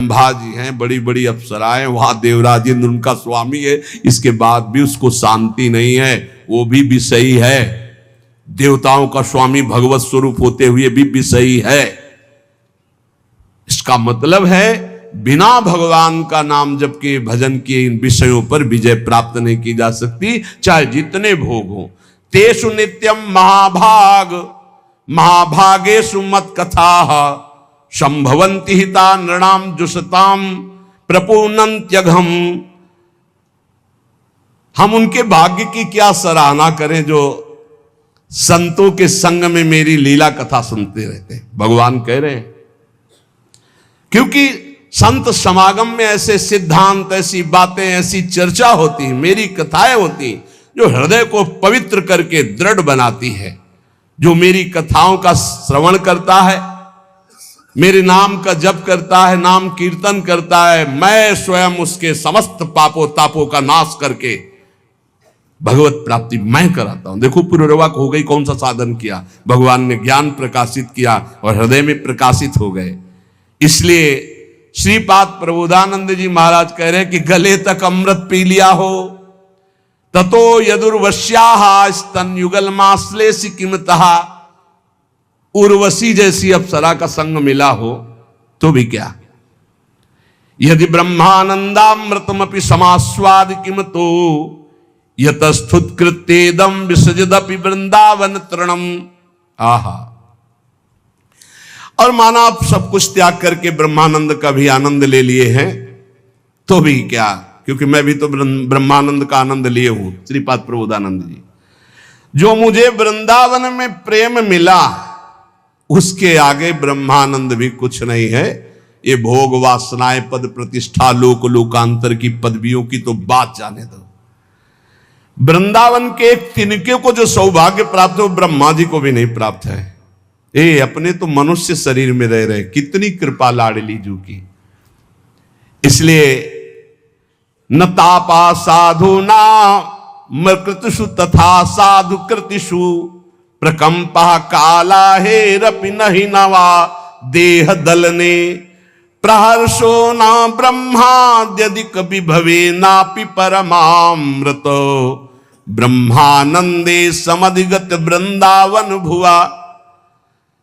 भाजी हैं, बड़ी बड़ी अप्सराएं, वहां देवराज इंद्र उनका स्वामी है, इसके बाद भी उसको शांति नहीं है, वो भी विषयी है। देवताओं का स्वामी भगवत स्वरूप होते हुए भी विषयी है। इसका मतलब है बिना भगवान का नाम जप के भजन किए इन विषयों पर विजय प्राप्त नहीं की जा सकती, चाहे जितने भोग हो। तेषु नित्यम महाभाग महाभागेषु मत कथा संभवंति हिता नृणाम जुषताम प्रपूर्णन्त्यघम। हम उनके भाग्य की क्या सराहना करें जो संतों के संग में मेरी लीला कथा सुनते रहते हैं, भगवान कह रहे हैं। क्योंकि संत समागम में ऐसे सिद्धांत, ऐसी बातें, ऐसी चर्चा होती है, मेरी कथाएं होती जो हृदय को पवित्र करके दृढ़ बनाती है। जो मेरी कथाओं का श्रवण करता है, मेरे नाम का जप करता है, नाम कीर्तन करता है, मैं स्वयं उसके समस्त पापों तापों का नाश करके भगवत प्राप्ति मैं कराता हूं। देखो पुरुरवा हो गई, कौन सा साधन किया, भगवान ने ज्ञान प्रकाशित किया और हृदय में प्रकाशित हो गए। इसलिए श्रीपाद प्रबोधानंद जी महाराज कह रहे हैं कि गले तक अमृत पी लिया हो, ततो यदुर्वश्याः स्तन युगल मास्लेसि किमतः। उर्वशी जैसी अप्सरा का संग मिला हो तो भी क्या, यदि ब्रह्मानंदामृतमपि समास्वाद किमतो यतस्तुत कृत्येदम विसजदपि वृंदावन तृणम। आहा। और माना आप सब कुछ त्याग करके ब्रह्मानंद का भी आनंद ले लिए हैं तो भी क्या, क्योंकि मैं भी तो ब्रह्मानंद का आनंद लिए हूं। श्रीपाद प्रबोधानंद जी, जो मुझे वृंदावन में प्रेम मिला उसके आगे ब्रह्मानंद भी कुछ नहीं है। ये भोग वासनाएं, पद प्रतिष्ठा, लोक लोकांतर की पदवियों की तो बात जाने दो। वृंदावन के एक तिनके को जो सौभाग्य प्राप्त हो ब्रह्मा जी को भी नहीं प्राप्त है। ए अपने तो मनुष्य शरीर में रह रहे, कितनी कृपा लाडली जू की। इसलिए न तापा साधुना मृकृतिषु तथा साधु कृतिषु प्रकंपा काला हे रपि नहीं नवा देह दलने प्रहर्षो ना ब्रह्माद्यदि कवि भवे नापि परमामृत ब्रह्मानंदे समधिगत वृंदावन भुआ।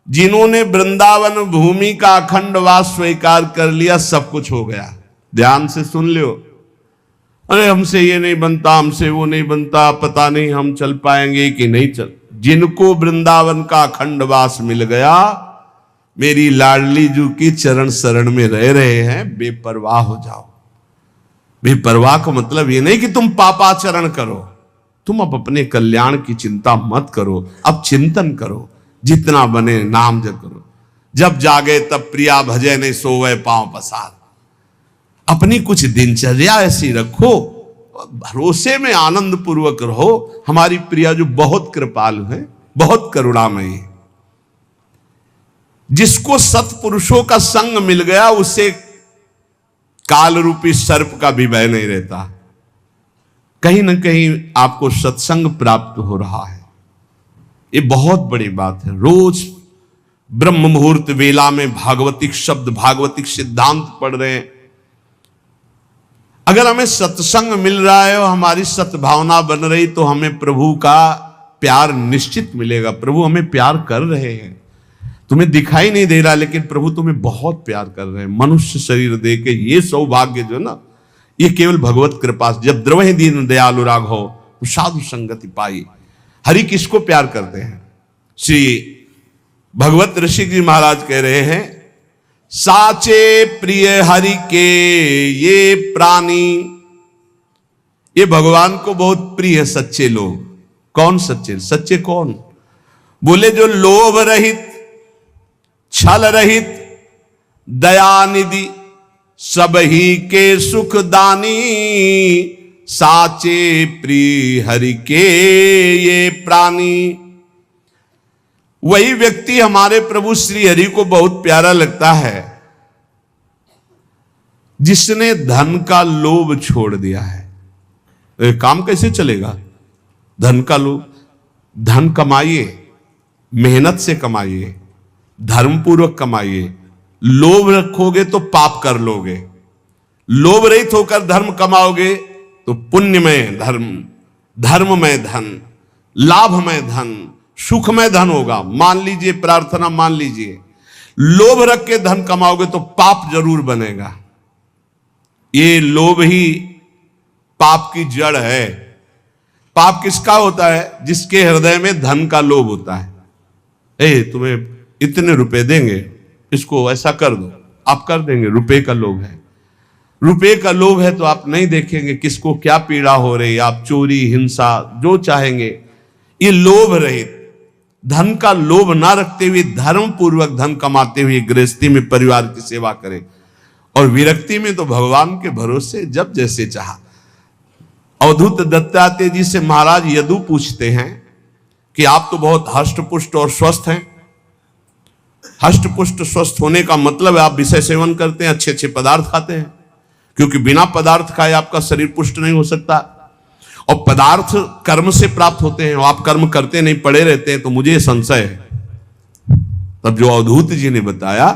जिन्होंने वृंदावन भूमि का अखंड वास स्वीकार कर लिया, सब कुछ हो गया। ध्यान से सुन लियो। अरे हमसे ये नहीं बनता, हमसे वो नहीं बनता, पता नहीं हम चल पाएंगे कि नहीं चल। जिनको वृंदावन का अखंड वास मिल गया, मेरी लाडली जू की चरण शरण में रह रहे हैं, बेपरवाह हो जाओ। बेपरवाह का मतलब ये नहीं कि तुम पापाचरण करो, तुम अब अपने कल्याण की चिंता मत करो, अब चिंतन करो, जितना बने नाम जप करो। जब जागे तब प्रिया भजे नहीं सोवे पांव पसार। अपनी कुछ दिनचर्या ऐसी रखो, भरोसे में आनंद पूर्वक रहो। हमारी प्रिया जो बहुत कृपालु है, बहुत करुणामयी है, जिसको सत्पुरुषों का संग मिल गया उसे काल रूपी सर्प का भी भय नहीं रहता। कहीं ना कहीं आपको सत्संग प्राप्त हो रहा है, ये बहुत बड़ी बात है। रोज ब्रह्म मुहूर्त वेला में भागवतिक शब्द, भागवतिक सिद्धांत पढ़ रहे हैं। अगर हमें सत्संग मिल रहा है और हमारी सद्भावना बन रही तो हमें प्रभु का प्यार निश्चित मिलेगा। प्रभु हमें प्यार कर रहे हैं, तुम्हें दिखाई नहीं दे रहा लेकिन प्रभु तुम्हें बहुत प्यार कर रहे हैं। मनुष्य शरीर दे के ये सौभाग्य जो ना, ये केवल भगवत कृपा। जब द्रवहि दीन दयालु राघव तो साधु संगति पाई। हरि किसको प्यार करते हैं? श्री भगवत ऋषि जी महाराज कह रहे हैं, साचे प्रिय हरि के ये प्राणी। ये भगवान को बहुत प्रिय है सच्चे लोग। कौन सच्चे? सच्चे कौन? बोले जो लोभ रहित, छल रहित, दयानिधि, सब ही के सुखदानी, साचे प्रिय हरि के ये प्राणी। वही व्यक्ति हमारे प्रभु श्री हरि को बहुत प्यारा लगता है जिसने धन का लोभ छोड़ दिया है। काम कैसे चलेगा? धन का लोभ। धन कमाइए, मेहनत से कमाइए, धर्मपूर्वक कमाइए, लोभ रखोगे तो पाप कर लोगे, लोभ रहित होकर धर्म कमाओगे तो पुण्यमय धर्म, धर्ममय धन, लाभमय धन, सुखमय धन होगा। मान लीजिए, प्रार्थना मान लीजिए, लोभ रख के धन कमाओगे तो पाप जरूर बनेगा। ये लोभ ही पाप की जड़ है। पाप किसका होता है? जिसके हृदय में धन का लोभ होता है। तुम्हें इतने रुपए देंगे, इसको ऐसा कर दो, आप कर देंगे। रुपए का लोभ है। रुपए का लोभ है तो आप नहीं देखेंगे किसको क्या पीड़ा हो रही है, आप चोरी, हिंसा, जो चाहेंगे। ये लोभ रहित, धन का लोभ ना रखते हुए धर्म पूर्वक धन कमाते हुए गृहस्थी में परिवार की सेवा करें, और विरक्ति में तो भगवान के भरोसे जब जैसे चाहा। अवधूत दत्तात्रेय जी से महाराज यदु पूछते हैं कि आप तो बहुत हष्टपुष्ट और स्वस्थ हैं। हष्टपुष्ट स्वस्थ होने का मतलब है आप विषय सेवन करते हैं, अच्छे अच्छे पदार्थ खाते हैं, क्योंकि बिना पदार्थ खाए आपका शरीर पुष्ट नहीं हो सकता। और पदार्थ कर्म से प्राप्त होते हैं, और आप कर्म करते नहीं, पड़े रहते हैं, तो मुझे संशय है। तब जो अवधूत जी ने बताया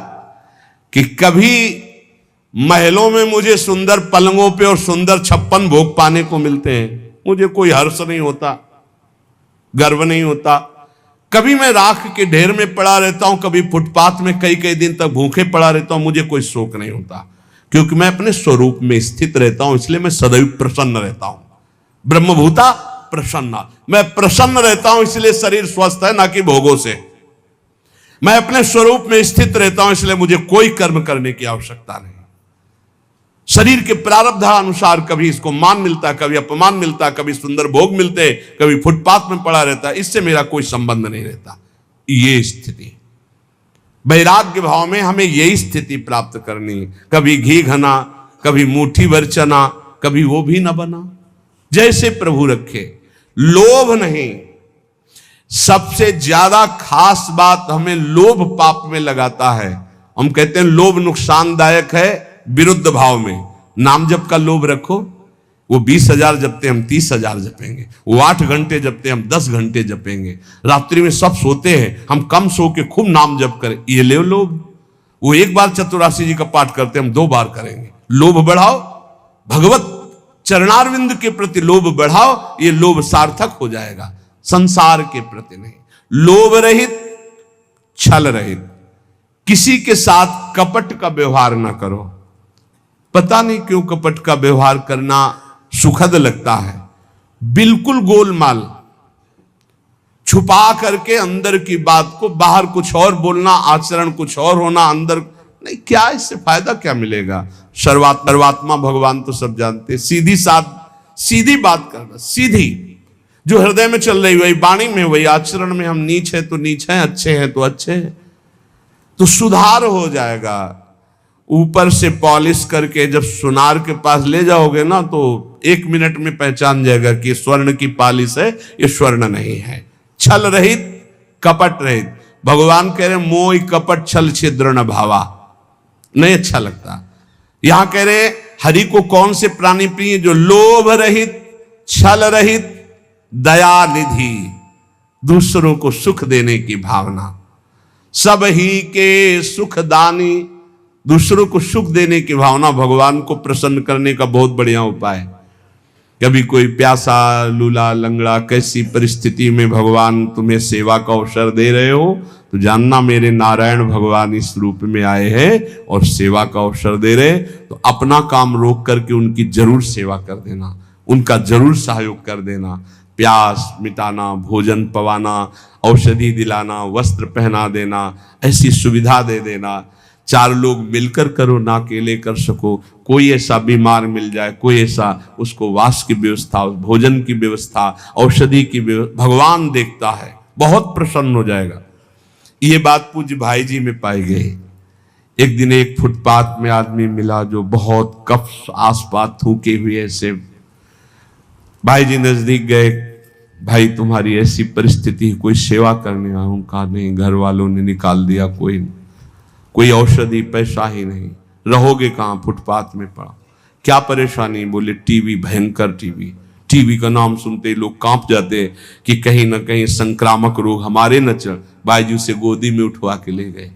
कि कभी महलों में मुझे सुंदर पलंगों पे और सुंदर 56 भोग पाने को मिलते हैं, मुझे कोई हर्ष नहीं होता, गर्व नहीं होता। कभी मैं राख के ढेर में पड़ा रहता हूं, कभी फुटपाथ में कई कई दिन तक भूखे पड़ा रहता हूं, मुझे कोई शोक नहीं होता, क्योंकि मैं अपने स्वरूप में स्थित रहता हूं। इसलिए मैं सदैव प्रसन्न रहता हूं। ब्रह्मभूता प्रसन्ना, मैं प्रसन्न रहता हूं, इसलिए शरीर स्वस्थ है, ना कि भोगों से। मैं अपने स्वरूप में स्थित रहता हूं, इसलिए मुझे कोई कर्म करने की आवश्यकता नहीं। शरीर के प्रारब्ध अनुसार कभी इसको मान मिलता, कभी अपमान मिलता, कभी सुंदर भोग मिलते, कभी फुटपाथ में पड़ा रहता, इससे मेरा कोई संबंध नहीं रहता। ये स्थिति, वैराग्य भाव में हमें यही स्थिति प्राप्त करनी है। कभी घी घना, कभी मुट्ठी भर चना, कभी वो भी न बना, जैसे प्रभु रखे। लोभ नहीं। सबसे ज्यादा खास बात हमें लोभ पाप में लगाता है। हम कहते हैं लोभ नुकसानदायक है, विरुद्ध भाव में। नाम जप का लोभ रखो, वो 20,000 जपते हम 30,000 जपेंगे, वो 8 घंटे जपते हम 10 घंटे जपेंगे, रात्रि में सब सोते हैं, हम कम सो के खूब नाम जप करें, ये ले लोभ। वो एक बार चतुरासी जी का पाठ करते हम 2 बार करेंगे। लोभ बढ़ाओ, भगवत चरणारविंद के प्रति लोभ बढ़ाओ, ये लोभ सार्थक हो जाएगा, संसार के प्रति नहीं। लोभ रहित, छल रहित, किसी के साथ कपट का व्यवहार ना करो। पता नहीं क्यों कपट का व्यवहार करना सुखद लगता है। बिल्कुल गोलमाल, छुपा करके अंदर की बात को बाहर कुछ और बोलना, आचरण कुछ और होना, अंदर नहीं। क्या इससे फायदा क्या मिलेगा? सर्वात्मा भगवान तो सब जानते। सीधी बात करना, सीधी जो हृदय में चल रही वही वाणी में, वही आचरण में। हम नीच है तो नीच है, अच्छे हैं तो अच्छे हैं, तो सुधार हो जाएगा। ऊपर से पॉलिश करके जब सुनार के पास ले जाओगे ना, तो 1 मिनट में पहचान जाएगा कि स्वर्ण की पॉलिश है, ये स्वर्ण नहीं है। छल रहित, कपट रहित। भगवान कह रहे मोह कपट छल छिद्र न भावा, नहीं अच्छा लगता। यहां कह रहे हरि को कौन से प्राणी प्रिय? जो लोभ रहित, छल रहित, दया निधि, दूसरों को सुख देने की भावना, सब ही के सुखदानी, दूसरों को सुख देने की भावना भगवान को प्रसन्न करने का बहुत बढ़िया उपाय है। कभी कोई प्यासा, लूला, लंगड़ा, कैसी परिस्थिति में भगवान तुम्हें सेवा का अवसर दे रहे हो, तो जानना मेरे नारायण भगवान इस रूप में आए हैं और सेवा का अवसर दे रहे। तो अपना काम रोक करके उनकी जरूर सेवा कर देना, उनका जरूर सहयोग कर देना। प्यास मिटाना, भोजन पवाना, औषधि दिलाना, वस्त्र पहना देना, ऐसी सुविधा दे देना। 4 लोग मिलकर करो, ना अकेले कर सको। कोई ऐसा बीमार मिल जाए, कोई ऐसा, उसको वास की व्यवस्था, भोजन की व्यवस्था, औषधि की व्यवस्था भगवान देखता है, बहुत प्रसन्न हो जाएगा। ये बात पूज्य भाई जी में पाई गई। एक दिन एक फुटपाथ में आदमी मिला जो बहुत कफ आसपास थूके हुए ऐसे। भाई जी नजदीक गए, भाई तुम्हारी ऐसी परिस्थिति, कोई सेवा करने आया हूं। कहा नहीं, घर वालों ने निकाल दिया, कोई औषधि, पैसा ही नहीं, रहोगे कहां? फुटपाथ में पड़ा। क्या परेशानी? बोले टीबी, भयंकर टीबी। टीबी का नाम सुनते ही लोग कांप जाते कि कहीं ना कहीं संक्रामक रोग हमारे न चल। भाई जी उसे गोदी में उठवा के ले गए।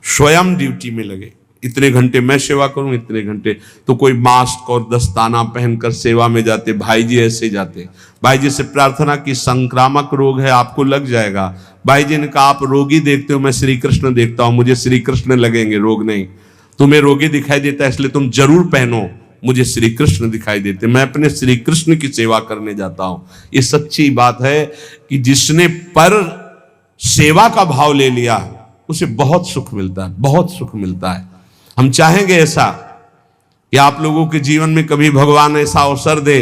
स्वयं ड्यूटी में लगे, इतने घंटे मैं सेवा करूं, इतने घंटे। तो कोई मास्क और दस्ताना पहनकर सेवा में जाते, भाई जी ऐसे जाते। भाई जी से प्रार्थना की संक्रामक रोग है, आपको लग जाएगा। भाई जी ने कहा आप रोगी देखते हो, मैं श्री कृष्ण देखता हूं, मुझे श्री कृष्ण लगेंगे, रोग नहीं। तुम्हें रोगी दिखाई देता है इसलिए तुम जरूर पहनो, मुझे श्री कृष्ण दिखाई देते, मैं अपने श्री कृष्ण की सेवा करने जाता हूं। ये सच्ची बात है कि जिसने पर सेवा का भाव ले लिया उसे बहुत सुख मिलता है, बहुत सुख मिलता है। हम चाहेंगे ऐसा कि आप लोगों के जीवन में कभी भगवान ऐसा अवसर दे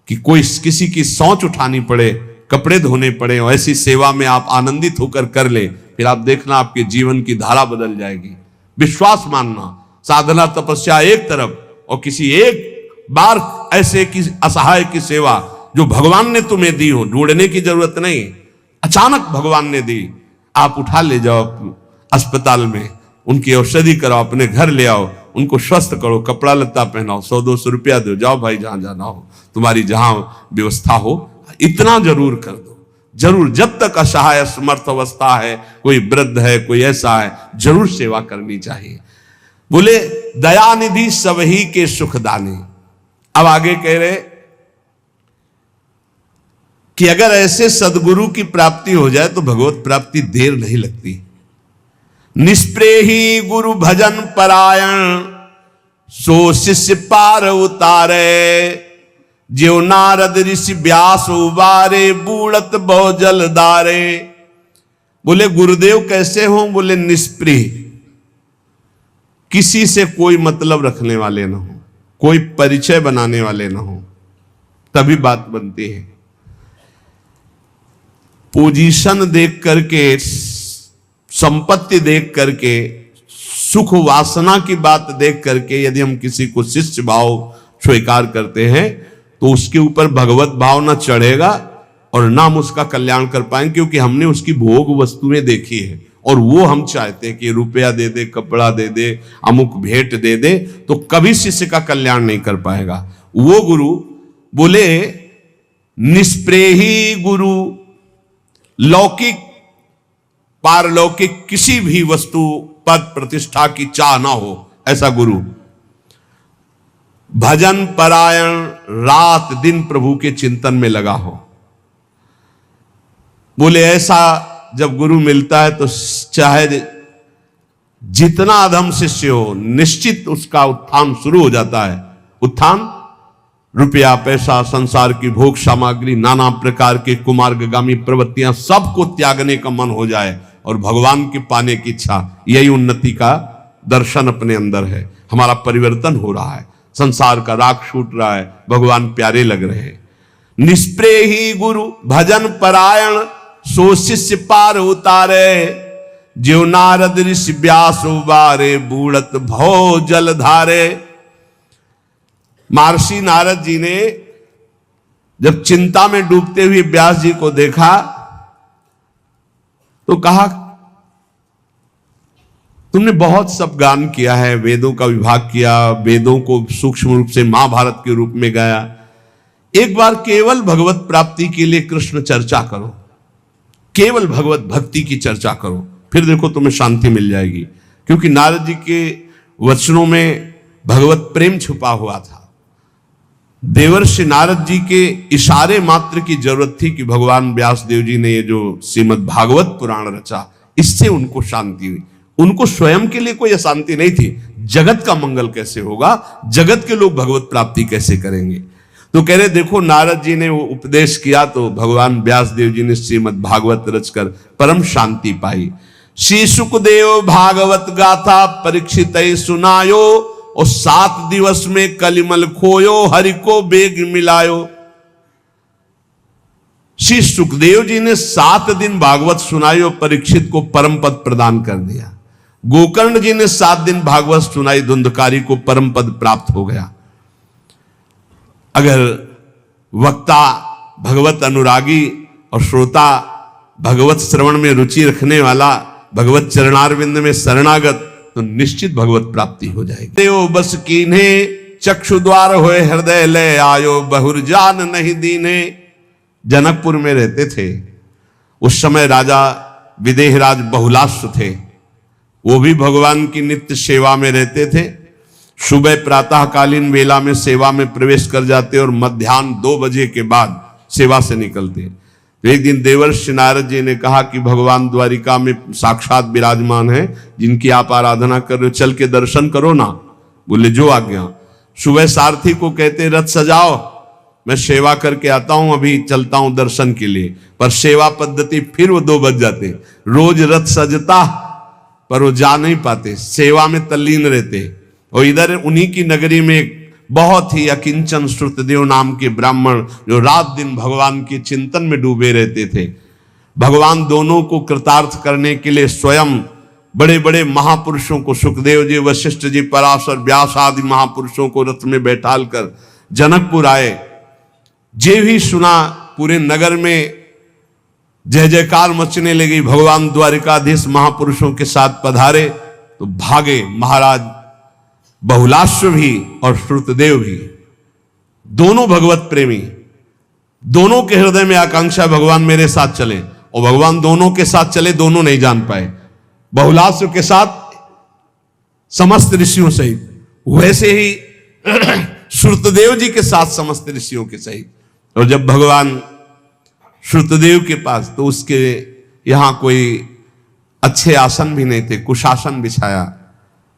कि कोई किसी की सोच उठानी पड़े, कपड़े धोने पड़े, और ऐसी सेवा में आप आनंदित होकर कर ले, फिर आप देखना आपके जीवन की धारा बदल जाएगी। विश्वास मानना, साधना तपस्या एक तरफ, और किसी एक बार ऐसे की असहाय की सेवा जो भगवान ने तुम्हें दी हो, ढूंढने की जरूरत नहीं, अचानक भगवान ने दी, आप उठा ले जाओ अस्पताल में, उनकी औषधि कराओ, अपने घर ले आओ, उनको स्वस्थ करो, कपड़ा लत्ता पहनाओ, 100-200 रुपया दो, जाओ भाई जहां जाना हो, तुम्हारी जहां व्यवस्था हो, इतना जरूर कर दो, जरूर। जब तक असहाय असमर्थ अवस्था है, कोई वृद्ध है, कोई ऐसा है, जरूर सेवा करनी चाहिए। बोले दयानिधि सबही के सुखदानी। अब आगे कह रहे कि अगर ऐसे सदगुरु की प्राप्ति हो जाए तो भगवत प्राप्ति देर नहीं लगती। निष्प्रेही गुरु भजन परायण, सो शिष्य पार उतारे, ज्यो नारद ऋषि व्यास उबारे, बूढ़त बहु जल दारे। बोले गुरुदेव कैसे हो? बोले निष्प्रिय, किसी से कोई मतलब रखने वाले ना हो, कोई परिचय बनाने वाले ना हो, तभी बात बनती है। पोजीशन देख करके, संपत्ति देख करके, सुख वासना की बात देख करके यदि हम किसी को शिष्य भाव स्वीकार करते हैं तो उसके ऊपर भगवत भाव ना चढ़ेगा और ना हम उसका कल्याण कर पाएंगे, क्योंकि हमने उसकी भोग वस्तुएं देखी है और वो हम चाहते हैं कि रुपया दे दे, कपड़ा दे दे, अमुक भेंट दे दे, तो कभी शिष्य का कल्याण नहीं कर पाएगा वो गुरु। बोले निष्प्रेही गुरु, लौकिक पारलौकिक किसी भी वस्तु पद प्रतिष्ठा की चाह ना हो, ऐसा गुरु। भजन परायण, रात दिन प्रभु के चिंतन में लगा हो। बोले ऐसा जब गुरु मिलता है तो चाहे जितना अधम शिष्य हो, निश्चित उसका उत्थान शुरू हो जाता है। उत्थान, रुपया पैसा, संसार की भोग सामग्री, नाना प्रकार के कुमार्गामी प्रवृत्तियां, सबको त्यागने का मन हो जाए और भगवान के पाने की इच्छा, यही उन्नति का दर्शन अपने अंदर है। हमारा परिवर्तन हो रहा है, संसार का राग छूट रहा है, भगवान प्यारे लग रहे हैं। निष्प्रेही गुरु भजन परायण, सो शिष्य पार उतारे, ज्यो नारद ऋषि व्यास उबारे, बूढ़त भौ जल धारे। महर्षि नारद जी ने जब चिंता में डूबते हुए व्यास जी को देखा तो कहा तुमने बहुत सब गान किया है, वेदों का विभाग किया, वेदों को सूक्ष्म रूप से महाभारत के रूप में गाया, एक बार केवल भगवत प्राप्ति के लिए कृष्ण चर्चा करो, केवल भगवत भक्ति की चर्चा करो, फिर देखो तुम्हें शांति मिल जाएगी। क्योंकि नारद जी के वचनों में भगवत प्रेम छुपा हुआ था। देवर्षि नारद जी के इशारे मात्र की जरूरत थी कि भगवान व्यास देव जी ने ये जो श्रीमद् भागवत पुराण रचा, इससे उनको शांति हुई। उनको स्वयं के लिए कोई अशांति नहीं थी, जगत का मंगल कैसे होगा, जगत के लोग भगवत प्राप्ति कैसे करेंगे। तो कह रहे देखो नारद जी ने वो उपदेश किया तो भगवान व्यास देव जी ने श्रीमद् भागवत रचकर परम शांति पाई। श्री सुखदेव भागवत गाथा परीक्षित सुनायो, और 7 दिवस में कलिमल खोयो, हरि को बेग मिलायो। श्री सुखदेव जी ने 7 दिन भागवत सुनाई और परीक्षित को परम पद प्रदान कर दिया। गोकर्ण जी ने 7 दिन भागवत सुनाई, धुंधकारी को परम पद प्राप्त हो गया। अगर वक्ता भगवत अनुरागी और श्रोता भगवत श्रवण में रुचि रखने वाला, भगवत चरणारविंद में शरणागत, तो निश्चित भगवत प्राप्ति हो जाएगी। देव बस कीन्हे चक्षु द्वार होए, हृदय ले आयो, बहुर जान नहीं दीने। जनकपुर में रहते थे, उस समय राजा विदेहराज बहुलाश्व थे। वो भी भगवान की नित्य सेवा में रहते थे। सुबह प्रातःकालीन वेला में सेवा में प्रवेश कर जाते और मध्याह्न 2 बजे के बाद सेवा से निकलते। तो एक दिन देवर्षि नारद जी ने कहा कि भगवान द्वारिका में साक्षात विराजमान है, जिनकी आप आराधना कर रहे हो, चल के दर्शन करो ना। बोले जो आज्ञा। सुबह सारथी को कहते रथ सजाओ, मैं सेवा करके आता हूं, अभी चलता हूं दर्शन के लिए। पर सेवा पद्धति फिर वो 2 बज जाते। रोज रथ सजता पर वो जा नहीं पाते, सेवा में तल्लीन रहते। और इधर उन्हीं की नगरी में बहुत ही अकिंचन श्रुतदेव नाम के ब्राह्मण जो रात दिन भगवान के चिंतन में डूबे रहते थे। भगवान दोनों को कृतार्थ करने के लिए स्वयं बड़े बड़े महापुरुषों को, सुखदेव जी, वशिष्ठ जी, पराशर, व्यास आदि महापुरुषों को रथ में बैठाल कर जनकपुर आए। जे भी सुना पूरे नगर में जय जयकार मचने लगी। भगवान द्वारिकाधीश महापुरुषों के साथ पधारे तो भागे महाराज बहुलाश्व भी और श्रुतदेव भी, दोनों भगवत प्रेमी। दोनों के हृदय में आकांक्षा भगवान मेरे साथ चले, और भगवान दोनों के साथ चले, दोनों नहीं जान पाए। बहुलाश्व के साथ समस्त ऋषियों सहित, वैसे ही श्रुतदेव जी के साथ समस्त ऋषियों के सहित। और जब भगवान श्रुतदेव के पास, तो उसके यहां कोई अच्छे आसन भी नहीं थे, कुशासन बिछाया।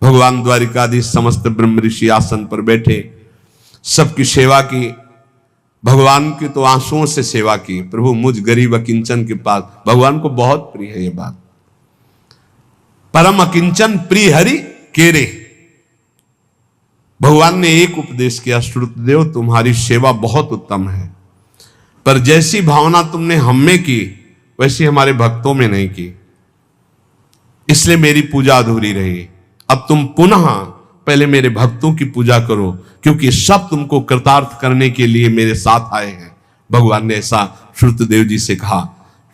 भगवान द्वारिकाधीश समस्त ब्रह्म ऋषि आसन पर बैठे, सबकी सेवा की। भगवान की तो आंसुओं से सेवा की। प्रभु मुझ गरीब अकिंचन के पास, भगवान को बहुत प्रिय है ये बात। परम अकिंचन प्रिय हरि केरे। भगवान ने एक उपदेश किया, श्रुतदेव तुम्हारी सेवा बहुत उत्तम है, पर जैसी भावना तुमने हम में की वैसी हमारे भक्तों में नहीं की, इसलिए मेरी पूजा अधूरी रही। अब तुम पुनः पहले मेरे भक्तों की पूजा करो, क्योंकि सब तुमको कृतार्थ करने के लिए मेरे साथ आए हैं। भगवान ने ऐसा श्रुतदेव जी से कहा।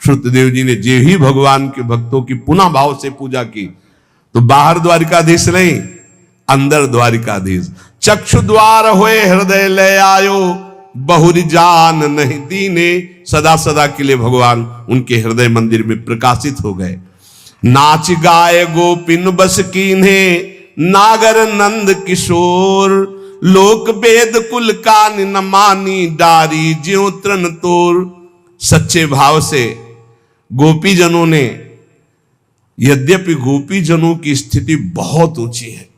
श्रुतदेव जी ने जे ही भगवान के भक्तों की पुनः भाव से पूजा की, तो बाहर द्वारिकाधीश नहीं, अंदर द्वारिकाधीश। चक्षु द्वार होए हृदय ले आयो, बहुरी जान नहीं दीने। सदा सदा के लिए भगवान उनके हृदय मंदिर में प्रकाशित हो गए। नाच गाय गोपिन बस कीन्हे, नागर नंद किशोर। लोक वेद कुल कान न मानी, डारी ज्यों तृण तोर। सच्चे भाव से गोपीजनों ने, यद्यपि गोपीजनों की स्थिति बहुत ऊंची है,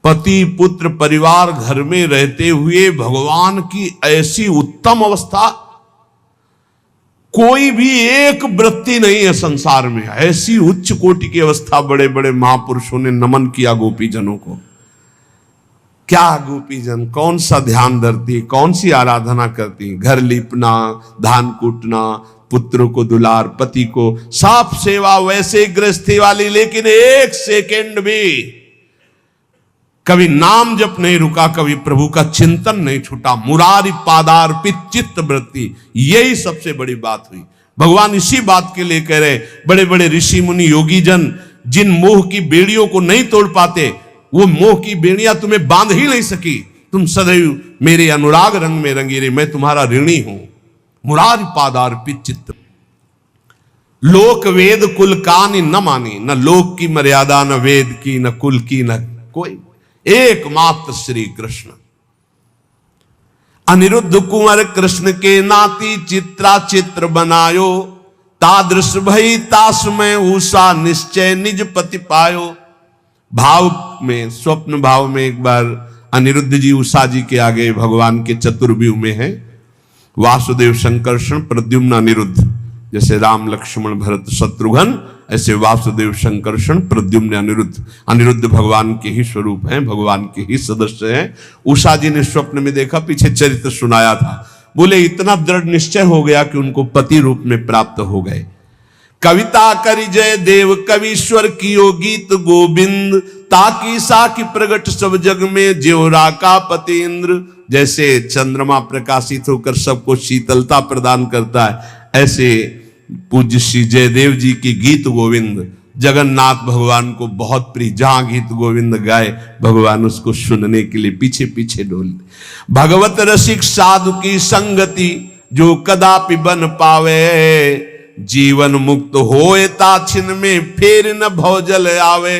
पति पुत्र परिवार घर में रहते हुए भगवान की ऐसी उत्तम अवस्था कोई भी एक वृत्ति नहीं है संसार में। ऐसी उच्च कोटि की अवस्था बड़े बड़े महापुरुषों ने नमन किया गोपीजनों को। क्या गोपीजन कौन सा ध्यान धरती, कौन सी आराधना करती, घर लिपना, धान कूटना, पुत्र को दुलार, पति को साफ सेवा, वैसे गृहस्थी वाली। लेकिन एक सेकंड भी कभी नाम जप नहीं रुका, कभी प्रभु का चिंतन नहीं छूटा। मुरारी पादार्पित चित्त वृत्ति, यही सबसे बड़ी बात हुई। भगवान इसी बात के लिए कह रहे, बड़े बड़े ऋषि मुनि योगी जन जिन मोह की बेड़ियों को नहीं तोड़ पाते, वो मोह की बेड़ियां तुम्हें बांध ही नहीं सकी। तुम सदैव मेरे अनुराग रंग में रंगी रही, मैं तुम्हारा ऋणी हूं। मुरारी पादार्पित चित्त। लोक वेद कुल कानि न मानी, न लोक की मर्यादा, न वेद की, न कुल की, न कोई, एकमात्र श्री कृष्ण। अनिरुद्ध कुंवर कृष्ण के नाती, चित्रा चित्र बनायो। तादृश भई तास में उषा, निश्चय निज पति पायो। भाव में, स्वप्न भाव में एक बार अनिरुद्ध जी उषा जी के आगे भगवान के चतुर्व्यूह में है। वासुदेव संकर्षण प्रद्युम्न अनिरुद्ध, जैसे राम लक्ष्मण भरत शत्रुघ्न, ऐसे वासुदेव संकर्षण प्रद्युम्न अनिरुद्ध। अनिरुद्ध भगवान के ही स्वरूप हैं, भगवान के ही सदस्य हैं। उषा जी ने स्वप्न में देखा, पीछे चरित्र सुनाया था। बोले इतना दृढ़ निश्चय हो गया कि उनको पति रूप में प्राप्त हो गए। कविता करि जय देव कवीश्वर कियो गीत गोविंद, ताकि साखी प्रगट सब जग में, ज्योरा का पति इंद्र। जैसे चंद्रमा प्रकाशित होकर सबको शीतलता प्रदान करता है, ऐसे पूज्य श्री जयदेव जी की गीत गोविंद जगन्नाथ भगवान को बहुत प्रिय। जहां गीत गोविंद गाए, भगवान उसको सुनने के लिए पीछे पीछे डोल। भगवत रसिक साधु की संगति, जो कदापि बन पावे। जीवन मुक्त होए ताछिन में फेर न भवजल आवे।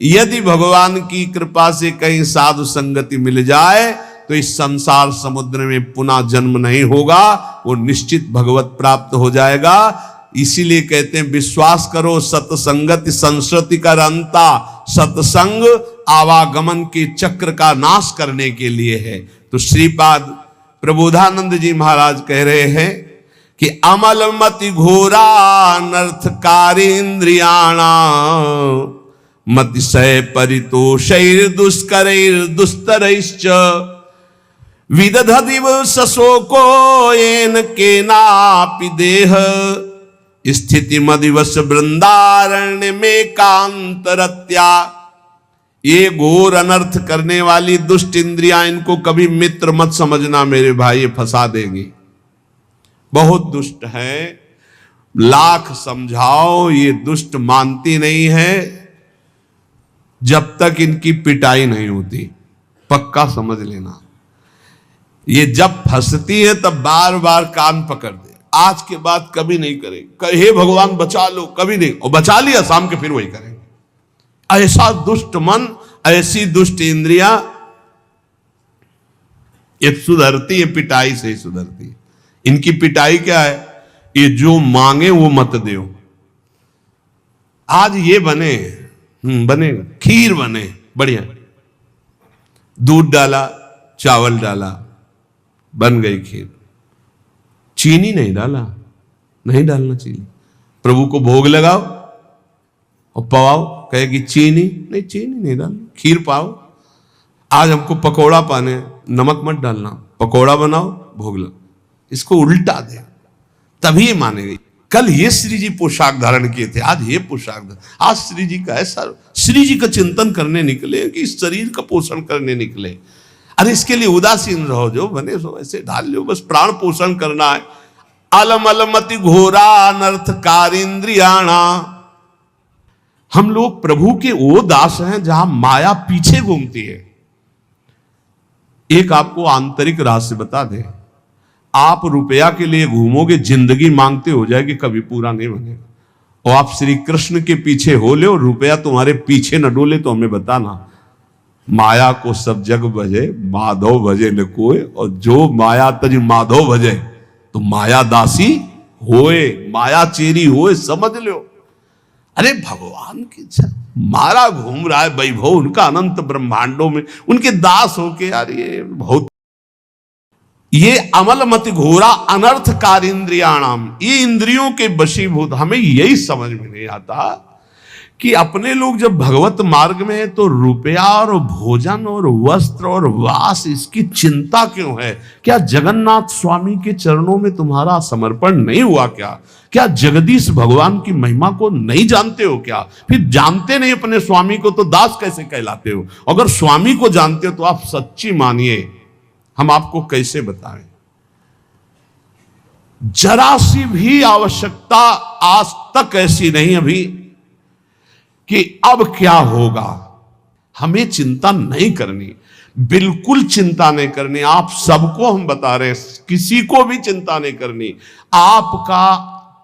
यदि भगवान की कृपा से कहीं साधु संगति मिल जाए तो इस संसार समुद्र में पुनः जन्म नहीं होगा, वो निश्चित भगवत प्राप्त हो जाएगा। इसीलिए कहते हैं विश्वास करो सत्संगति संस्कृति का अंता। सत्संग आवागमन के चक्र का नाश करने के लिए है। तो श्रीपाद प्रबोधानंद जी महाराज कह रहे हैं कि अमल मति घोरा अनर्थकारी इंद्रियाणा मतिशय परितोषैर दुष्करैर दुस्तरैश्च विदधदिव सशोको येन केनापि देह स्थिति मदिवश वृंदारण्य में कांतरत्या। ये घोर अनर्थ करने वाली दुष्ट इंद्रियां, इनको कभी मित्र मत समझना मेरे भाई, ये फंसा देंगी। बहुत दुष्ट है, लाख समझाओ ये दुष्ट मानती नहीं है जब तक इनकी पिटाई नहीं होती। पक्का समझ लेना, ये जब फंसती है तब बार बार कान पकड़ दे। आज के बाद कभी नहीं करें, हे भगवान बचा लो, कभी नहीं, और बचा लिया शाम के फिर वही करेंगे। ऐसा दुष्ट मन, ऐसी दुष्ट इंद्रियां ये सुधरती है, पिटाई से ही सुधरती है। इनकी पिटाई क्या है? ये जो मांगे वो मत दो। आज ये बने बने खीर बने बढ़िया, दूध डाला चावल डाला बन गई खीर, चीनी नहीं डाला, नहीं डालना चीनी। प्रभु को भोग लगाओ और पवाओ, कहेगी चीनी नहीं, चीनी नहीं डालना, खीर पाओ। आज हमको पकौड़ा पाने, नमक मत डालना, पकौड़ा बनाओ भोग लगाओ। इसको उल्टा दे तभी मानेगी। कल ये श्री जी पोशाक धारण किए थे, आज ये पोशाक धारण, आज श्री जी का ऐसा, श्री जी का चिंतन करने निकले कि इस शरीर का पोषण करने निकले। अरे इसके लिए उदासीन रहो, जो बने सो ऐसे ढाल लो, बस प्राण पोषण करना है। अलम अलमति घोरा अनर्थकार इंद्रियाणा। हम लोग प्रभु के वो दास हैं जहां माया पीछे घूमती है। एक आपको आंतरिक रहस्य बता दें, आप रुपया के लिए घूमोगे, जिंदगी मांगते हो जाएगी, कभी पूरा नहीं बनेगा। और आप श्री कृष्ण के पीछे हो ले और रुपया तुम्हारे पीछे न डोले तो हमें बताना। माया को सब जग भजे, माधव भजे न कोय, और जो माया तज माधव भजे तो माया दासी होए, माया चेरी होए, समझ लो। अरे भगवान की मारा घूम रहा है वैभव उनका अनंत ब्रह्मांडों में, उनके दास होके यार ये बहुत, ये अमल मति घोरा अनर्थकार इंद्रियाणाम, ये इंद्रियों के वशीभूत। हमें यही समझ में नहीं आता कि अपने लोग जब भगवत मार्ग में है तो रुपया और भोजन और वस्त्र और वास इसकी चिंता क्यों है? क्या जगन्नाथ स्वामी के चरणों में तुम्हारा समर्पण नहीं हुआ क्या? क्या जगदीश भगवान की महिमा को नहीं जानते हो क्या? फिर जानते नहीं अपने स्वामी को तो दास कैसे कहलाते हो? अगर स्वामी को जानते हो तो आप सच्ची मानिए, हम आपको कैसे बताएं। जरा सी भी आवश्यकता आज तक ऐसी नहीं अभी कि अब क्या होगा। हमें चिंता नहीं करनी, बिल्कुल चिंता नहीं करनी। आप सबको हम बता रहे हैं, किसी को भी चिंता नहीं करनी। आपका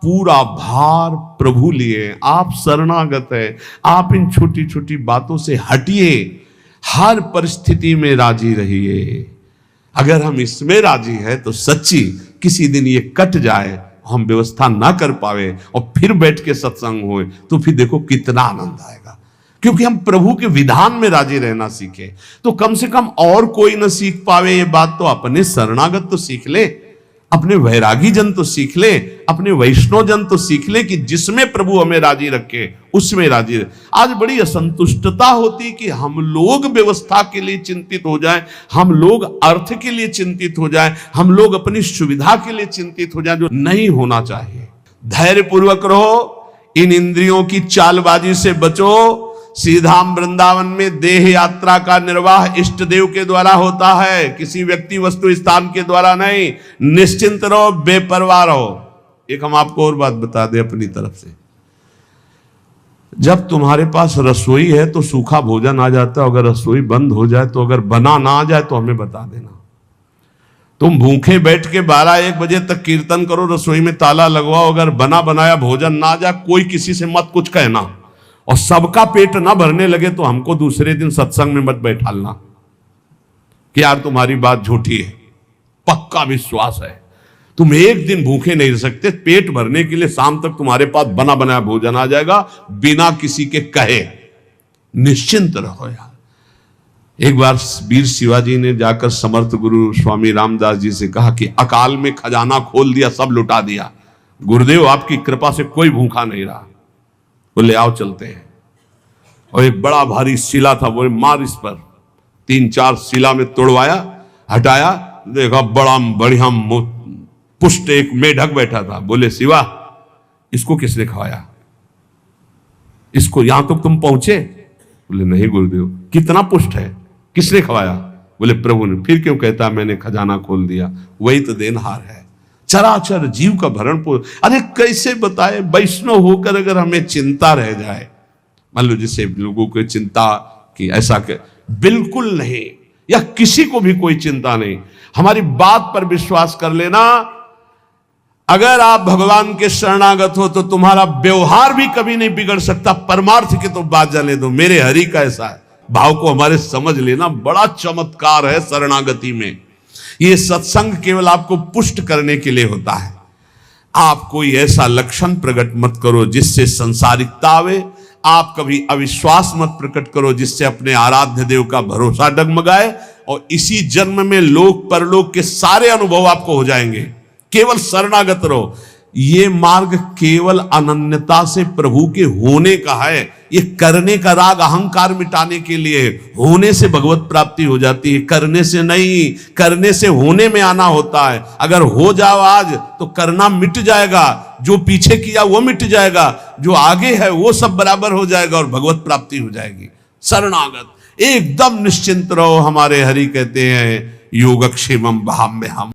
पूरा भार प्रभु लिए, आप शरणागत है। आप इन छोटी छोटी बातों से हटिए, हर परिस्थिति में राजी रहिए। अगर हम इसमें राजी हैं तो सच्ची किसी दिन ये कट जाए, हम व्यवस्था ना कर पावे और फिर बैठ के सत्संग होए तो फिर देखो कितना आनंद आएगा। क्योंकि हम प्रभु के विधान में राजी रहना सीखे तो कम से कम और कोई ना सीख पावे ये बात तो अपने शरणागत तो सीख ले, अपने वैरागी जन तो सीख ले, अपने वैष्णव जन तो सीख ले कि जिसमें प्रभु हमें राजी रखे उसमें राजी रहे। आज बड़ी असंतुष्टता होती कि हम लोग व्यवस्था के लिए चिंतित हो जाएं, हम लोग अर्थ के लिए चिंतित हो जाएं, हम लोग अपनी सुविधा के लिए चिंतित हो जाएं, जो नहीं होना चाहिए। धैर्य पूर्वक रहो, इन इंद्रियों की चालबाजी से बचो। श्रीधाम वृंदावन में देह यात्रा का निर्वाह इष्ट देव के द्वारा होता है, किसी व्यक्ति वस्तु स्थान के द्वारा नहीं। निश्चिंत रहो, बेपरवाह रहो। एक हम आपको और बात बता दें अपनी तरफ से, जब तुम्हारे पास रसोई है तो सूखा भोजन आ जाता है। अगर रसोई बंद हो जाए तो, अगर बना ना आ जाए तो हमें बता देना। तुम भूखे बैठ के 12-1 बजे तक कीर्तन करो, रसोई में ताला लगवाओ, अगर बना बनाया भोजन ना जाए, कोई किसी से मत कुछ कहना, और सबका पेट ना भरने लगे तो हमको दूसरे दिन सत्संग में मत बैठालना कि यार तुम्हारी बात झूठी है। पक्का विश्वास है, तुम एक दिन भूखे नहीं रह सकते। पेट भरने के लिए शाम तक तुम्हारे पास बना बनाया भोजन आ जाएगा, बिना किसी के कहे। निश्चिंत रहो यार। एक बार वीर शिवाजी ने जाकर समर्थ गुरु स्वामी रामदास जी से कहा कि अकाल में खजाना खोल दिया, सब लुटा दिया, गुरुदेव आपकी कृपा से कोई भूखा नहीं रहा। बोले आओ चलते हैं। और एक बड़ा भारी शिला था, बोले मार इस पर। 3-4 शिला में तोड़वाया, हटाया, देखा बड़ा बढ़िया पुष्ट एक मेढक बैठा था। बोले शिवा, इसको किसने खवाया? इसको यहां तक तुम पहुंचे? बोले नहीं गुरुदेव। कितना पुष्ट है, किसने खवाया? बोले प्रभु ने। फिर क्यों कहता मैंने खजाना खोल दिया? वही तो देनहार है, चराचर जीव का भरण पोषण। अरे कैसे बताए, वैष्णव होकर अगर हमें चिंता रह जाए, मान लो जैसे लोगों को चिंता कि ऐसा के, बिल्कुल नहीं, या किसी को भी कोई चिंता नहीं। हमारी बात पर विश्वास कर लेना। अगर आप भगवान के शरणागत हो तो तुम्हारा व्यवहार भी कभी नहीं बिगड़ सकता। परमार्थ की तो बात जाने दो, मेरे हरि का ऐसा है। भाव को हमारे समझ लेना, बड़ा चमत्कार है शरणागति में। ये सत्संग केवल आपको पुष्ट करने के लिए होता है। आप कोई ऐसा लक्षण प्रकट मत करो जिससे संसारिकता आवे। आप कभी अविश्वास मत प्रकट करो जिससे अपने आराध्य देव का भरोसा डगमगाए। और इसी जन्म में लोक परलोक के सारे अनुभव आपको हो जाएंगे। केवल शरणागत रहो। ये मार्ग केवल अनन्यता से प्रभु के होने का है। ये करने का राग अहंकार मिटाने के लिए, होने से भगवत प्राप्ति हो जाती है, करने से नहीं। करने से होने में आना होता है। अगर हो जाओ आज तो करना मिट जाएगा, जो पीछे किया वो मिट जाएगा, जो आगे है वो सब बराबर हो जाएगा और भगवत प्राप्ति हो जाएगी। शरणागत एकदम निश्चिंत रहो। हमारे हरि कहते हैं योगक्षेमम भाम्यहम्।